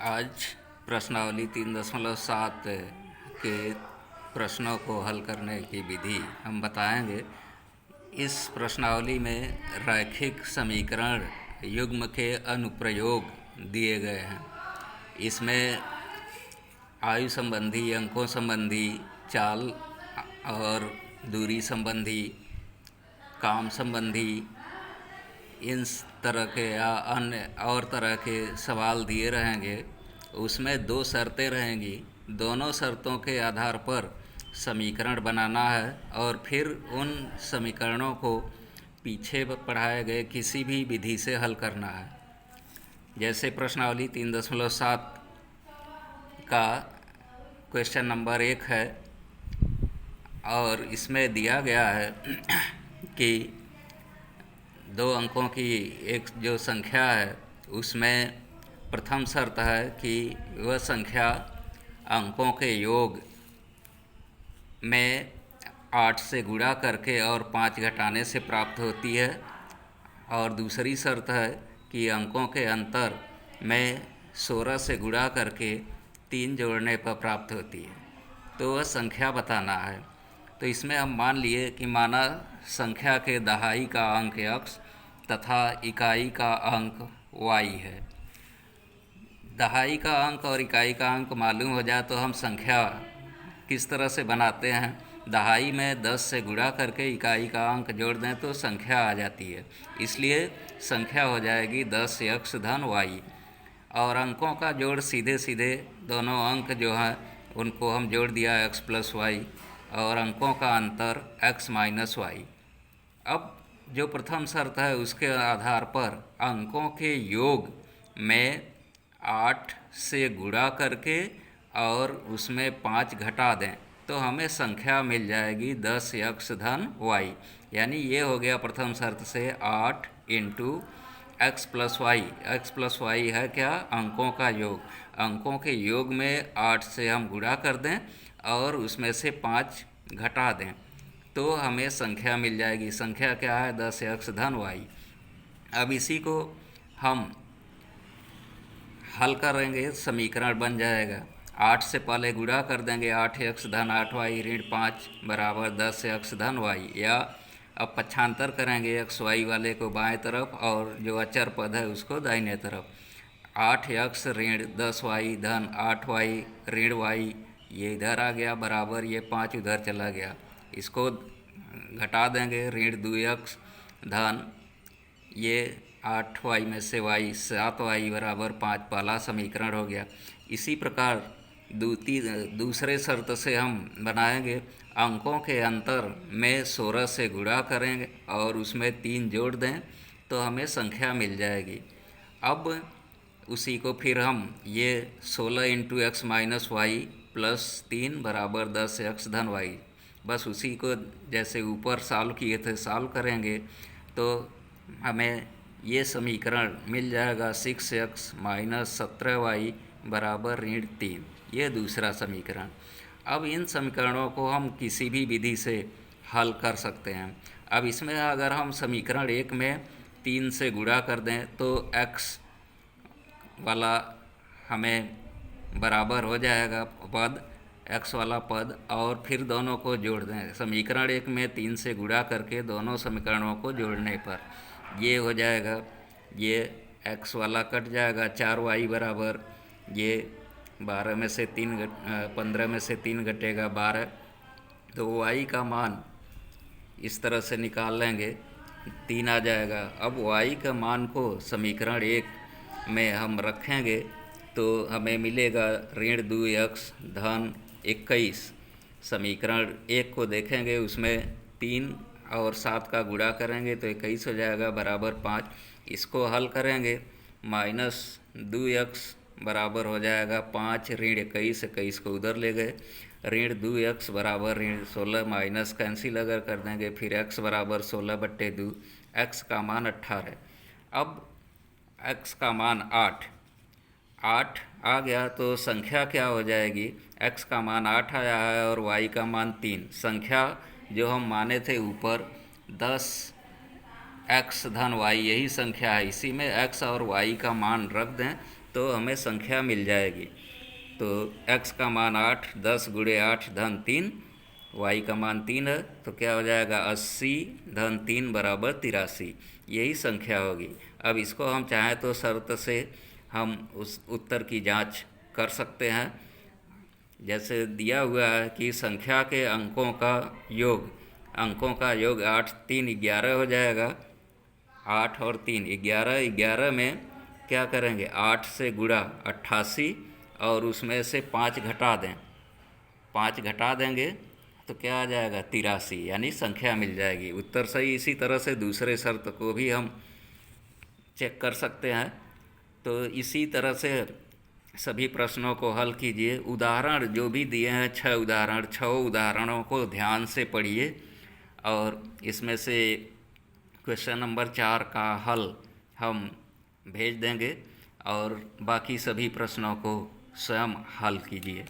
आज प्रश्नावली 3.7 के प्रश्नों को हल करने की विधि हम बताएंगे। इस प्रश्नावली में रैखिक समीकरण युग्म के अनुप्रयोग दिए गए हैं। इसमें आयु संबंधी, अंकों संबंधी, चाल और दूरी संबंधी, काम संबंधी, इन तरह के या अन्य और तरह के सवाल दिए रहेंगे। उसमें दो शर्तें रहेंगी। दोनों शर्तों के आधार पर समीकरण बनाना है और फिर उन समीकरणों को पीछे पढ़ाए गए किसी भी विधि से हल करना है। जैसे प्रश्नावली 3.7 का क्वेश्चन नंबर 1 है और इसमें दिया गया है कि दो अंकों की एक जो संख्या है उसमें प्रथम शर्त है कि वह संख्या अंकों के योग में 8 से गुणा करके और 5 घटाने से प्राप्त होती है, और दूसरी शर्त है कि अंकों के अंतर में 16 से गुणा करके 3 जोड़ने पर प्राप्त होती है। तो वह संख्या बताना है। तो इसमें हम मान लिए कि माना संख्या के दहाई का अंक x तथा इकाई का अंक y है। दहाई का अंक और इकाई का अंक मालूम हो जाए तो हम संख्या किस तरह से बनाते हैं। दहाई में 10 से गुणा करके इकाई का अंक जोड़ दें तो संख्या आ जाती है। इसलिए संख्या हो जाएगी 10x धन y, और अंकों का जोड़ सीधे सीधे दोनों अंक जो हैं उनको हम जोड़ दिया x प्लस y, और अंकों का अंतर x माइनस y। अब जो प्रथम शर्त है उसके आधार पर अंकों के योग में 8 से गुणा करके और उसमें 5 घटा दें तो हमें संख्या मिल जाएगी 10x धन y। यानी ये हो गया प्रथम शर्त से 8 into x plus y. X plus y है क्या? अंकों का योग। अंकों के योग में 8 से हम गुणा कर दें और उसमें से 5 घटा दें तो हमें संख्या मिल जाएगी। संख्या क्या है? 10x धन y। अब इसी को हम हल करेंगे, समीकरण बन जाएगा। 8 से पहले गुणा कर देंगे, 8x धन 8y ऋण 5 बराबर 10x धन y। या अब पक्षांतर करेंगे x y वाले को बाएं तरफ और जो अचर पद है उसको दाहिने तरफ। 8x ऋण 10y धन 8y ऋण y, ये इधर आ गया बराबर ये 5 उधर चला गया। इसको घटा देंगे, ऋण 2x धन ये 8y में से y 7y बराबर 5, पहला समीकरण हो गया। इसी प्रकार दूसरे शर्त से हम बनाएंगे, अंकों के अंतर में 16 से गुणा करेंगे और उसमें 3 जोड़ दें तो हमें संख्या मिल जाएगी। अब उसी को फिर हम ये 16 into x minus y plus 3 बराबर 10x धन y, बस उसी को जैसे ऊपर सॉल्व किए थे सॉल्व करेंगे तो हमें ये समीकरण मिल जाएगा 6x माइनस 17y बराबर ऋण 3। ये दूसरा समीकरण। अब इन समीकरणों को हम किसी भी विधि से हल कर सकते हैं। अब इसमें अगर हम समीकरण 1 में 3 से गुणा कर दें तो x वाला हमें बराबर हो जाएगा पद, x वाला पद, और फिर दोनों को जोड़ दें। समीकरण 1 में 3 से गुणा करके दोनों समीकरणों को जोड़ने पर ये हो जाएगा, ये x वाला कट जाएगा, 4y बराबर ये 12 में से 3 15 में से 3 घटेगा 12, तो y का मान इस तरह से निकाल लेंगे, 3 आ जाएगा। अब y का मान को समीकरण 1 में हम रखेंगे तो हमें मिलेगा ऋण 2x धन 21। समीकरण 1 को देखेंगे, उसमें 3 और 7 का गुणा करेंगे तो 21 हो जाएगा बराबर 5। इसको हल करेंगे, माइनस 2x बराबर हो जाएगा 5 ऋण 21, 21 को उधर ले गए, ऋण 2x बराबर ऋण 16, माइनस कैंसिल अगर कर देंगे फिर x बराबर 16/2, x का मान 18। अब x का मान 8 आ गया तो संख्या क्या हो जाएगी? x का मान 8 आया है और y का मान 3। संख्या जो हम माने थे ऊपर 10x धन y, यही संख्या है। इसी में x और y का मान रख दें तो हमें संख्या मिल जाएगी। तो x का मान 8, 10 गुणे 8 धन 3, y का मान 3 है, तो क्या हो जाएगा 80 धन 3 बराबर 83, यही संख्या होगी। अब इसको हम चाहें तो शर्त से हम उस उत्तर की जांच कर सकते हैं। जैसे दिया हुआ है कि संख्या के अंकों का योग 8 3 11 हो जाएगा। 8 और 3 11, 11 में क्या करेंगे 8 से गुणा 88 और उसमें से 5 घटा दें, 5 घटा देंगे तो क्या आ जाएगा 83, यानी संख्या मिल जाएगी, उत्तर सही। इसी तरह से दूसरे शर्त को भी हम चेक कर सकते हैं। तो इसी तरह से सभी प्रश्नों को हल कीजिए। उदाहरण जो भी दिए हैं 6 उदाहरण, 6 उदाहरणों को ध्यान से पढ़िए और इसमें से क्वेश्चन नंबर 4 का हल हम भेज देंगे और बाकी सभी प्रश्नों को स्वयं हल कीजिए।